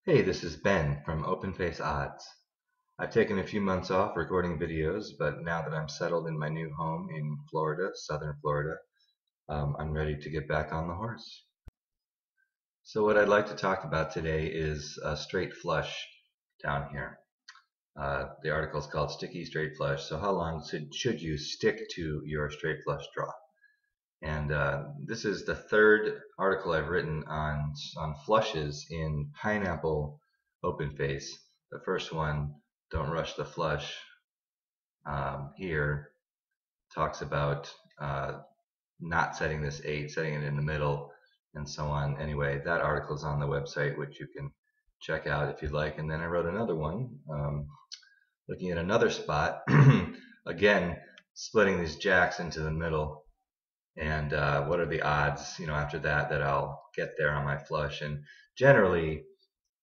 Hey, this is Ben from OpenFace Odds. I've taken a few months off recording videos, but now that I'm settled in my new home in Florida, southern Florida, I'm ready to get back on the horse. So what I'd like to talk about today is a straight flush down here. The article is called Sticky Straight Flush. So how long should you stick to your straight flush draw? And this is the third article I've written on flushes in Pineapple OpenFace. The first one, Don't Rush the Flush, here talks about not setting this 8, setting it in the middle, and so on. Anyway, that article is on the website, which you can check out if you'd like. And then I wrote another one looking at another spot, again, splitting these jacks into the middle. And what are the odds, after that I'll get there on my flush. And generally,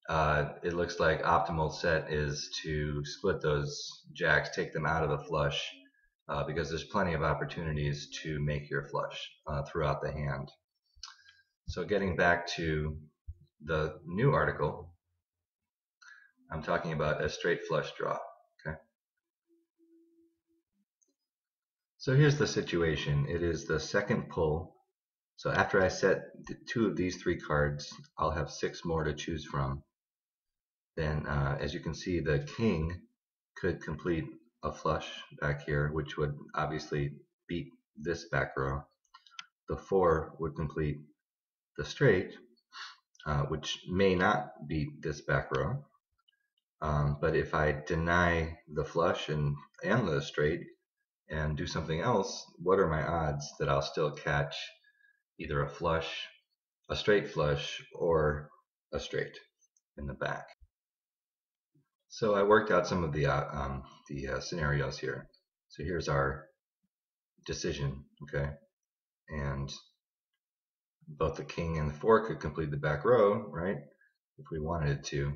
it looks like optimal set is to split those jacks, take them out of the flush, because there's plenty of opportunities to make your flush throughout the hand. So getting back to the new article, I'm talking about a straight flush draw. Okay. So here's the situation. It is the second pull. So after I set 2 of these 3 cards, I'll have 6 more to choose from. Then, as you can see, the king could complete a flush back here, which would obviously beat this back row. The 4 would complete the straight, which may not beat this back row. But if I deny the flush and the straight and do something else, what are my odds that I'll still catch either a flush, a straight flush, or a straight in the back? So I worked out some of the scenarios here. So here's our decision, okay? And both the king and the 4 could complete the back row, right? If we wanted it to.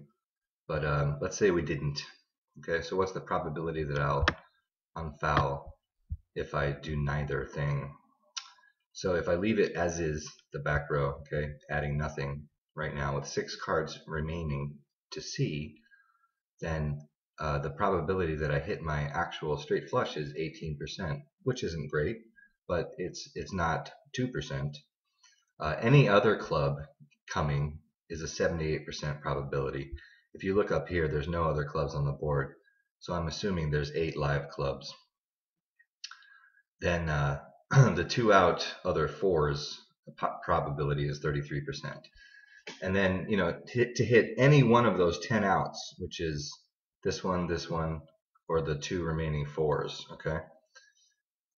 But let's say we didn't. Okay, so what's the probability that I'll unfoul if I do neither thing? So if I leave it as is, the back row, okay, adding nothing right now with 6 cards remaining to see, then the probability that I hit my actual straight flush is 18%, which isn't great, but it's not 2%. Any other club coming is a 78% probability. If you look up here, there's no other clubs on the board, so I'm assuming there's 8 live clubs. Then the 2 out other 4s probability is 33%. And then, to hit any one of those 10 outs, which is this one, or the 2 remaining 4s, okay,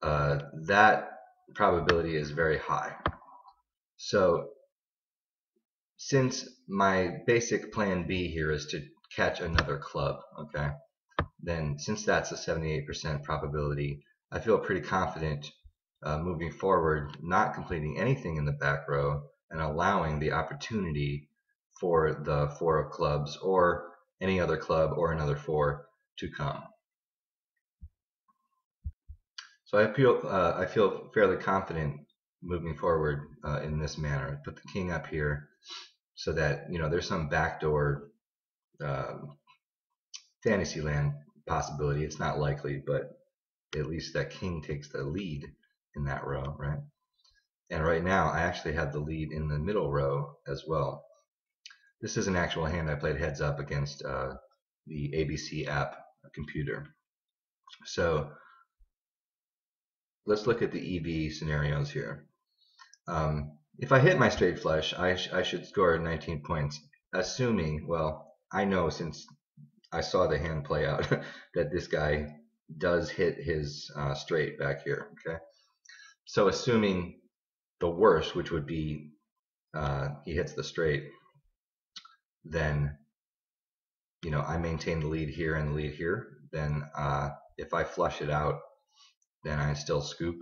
that probability is very high. So since my basic plan B here is to catch another club, okay, then since that's a 78% probability, I feel pretty confident moving forward, not completing anything in the back row and allowing the opportunity for the 4 of clubs or any other club or another 4 to come. So I feel fairly confident moving forward in this manner. I put the king up here so that there's some backdoor Fantasyland possibility. It's not likely, but at least that king takes the lead in that row, right? And right now, I actually have the lead in the middle row as well. This is an actual hand I played heads up against the ABC app computer. So let's look at the EV scenarios here. If I hit my straight flush, I should score 19 points, assuming, well, I know since I saw the hand play out that this guy does hit his straight back here, okay? So assuming the worst, which would be he hits the straight, then I maintain the lead here and the lead here. Then if I flush it out, then I still scoop.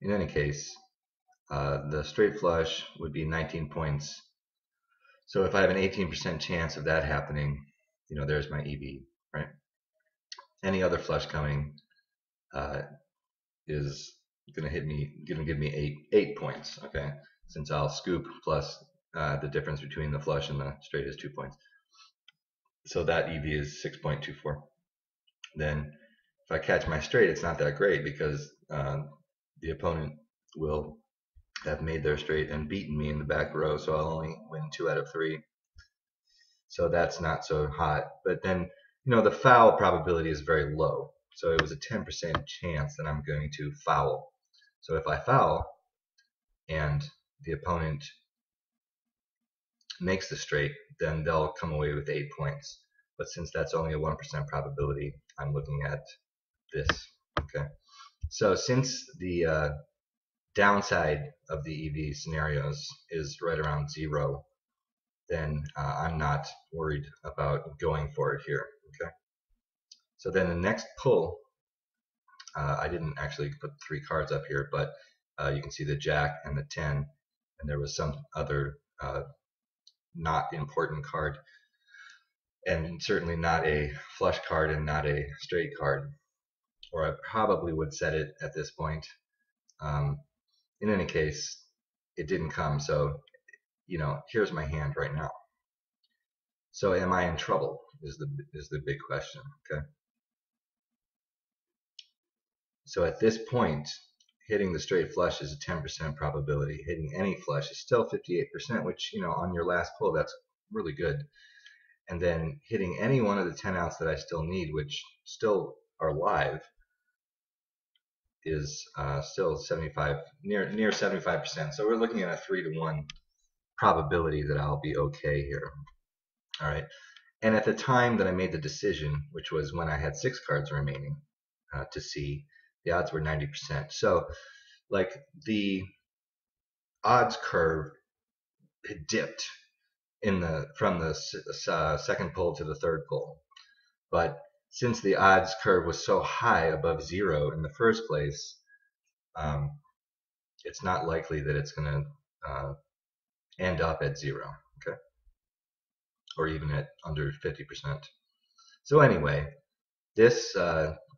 In any case, the straight flush would be 19 points. So if I have an 18% chance of that happening, there's my EV, right? Any other flush coming is going to give me 8 points, okay? Since I'll scoop plus the difference between the flush and the straight is 2 points. So that EV is 6.24. Then if I catch my straight, it's not that great because the opponent will have made their straight and beaten me in the back row, so I'll only win 2 out of 3. So that's not so hot. But then, the foul probability is very low. So it was a 10% chance that I'm going to foul. So if I foul and the opponent makes the straight, then they'll come away with 8 points. But since that's only a 1% probability, I'm looking at this. Okay. So since the downside of the EV scenarios is right around 0, then I'm not worried about going for it here. Okay. So then the next pull, I didn't actually put 3 cards up here, but you can see the Jack and the 10, and there was some other not important card, and certainly not a flush card and not a straight card, or I probably would set it at this point. In any case, it didn't come, so here's my hand right now. So am I in trouble is the big question. Okay. So at this point, hitting the straight flush is a 10% probability. Hitting any flush is still 58%, which on your last pull, that's really good. And then hitting any one of the 10 outs that I still need, which still are live, is still 75, near 75%. So we're looking at a 3-to-1 probability that I'll be okay here. All right. And at the time that I made the decision, which was when I had 6 cards remaining to see, the odds were 90%. So like the odds curve had dipped from the second pull to the third pull. But since the odds curve was so high above 0 in the first place, it's not likely that it's going to end up at 0, okay? Or even at under 50%. So anyway, this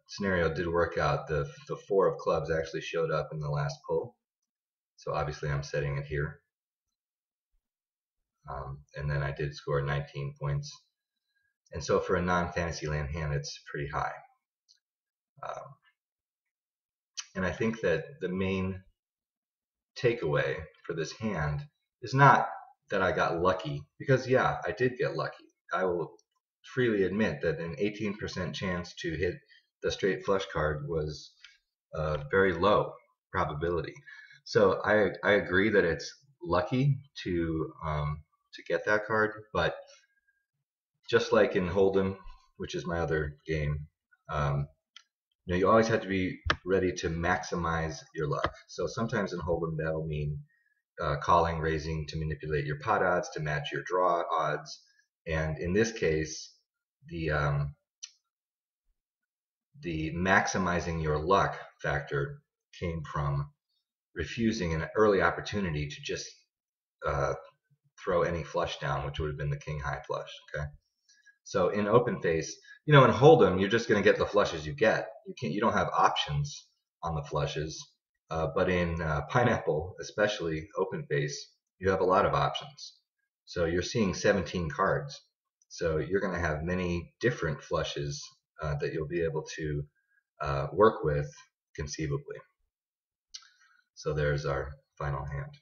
scenario did work out. The 4 of clubs actually showed up in the last pull. So obviously I'm setting it here. And then I did score 19 points. And so for a non-Fantasyland hand, it's pretty high. And I think that the main takeaway for this hand is not that I got lucky, because yeah, I did get lucky. I will freely admit that an 18% chance to hit the straight flush card was a very low probability. So I agree that it's lucky to get that card, but just like in Hold'em, which is my other game, you always have to be ready to maximize your luck. So sometimes in Hold'em that'll mean calling, raising to manipulate your pot odds to match your draw odds, and in this case, the maximizing your luck factor came from refusing an early opportunity to just throw any flush down, which would have been the king high flush. Okay. So in open face, in Hold'em, you're just going to get the flushes you get. You don't have options on the flushes. But in Pineapple, especially open face, you have a lot of options. So you're seeing 17 cards. So you're going to have many different flushes that you'll be able to work with conceivably. So there's our final hand.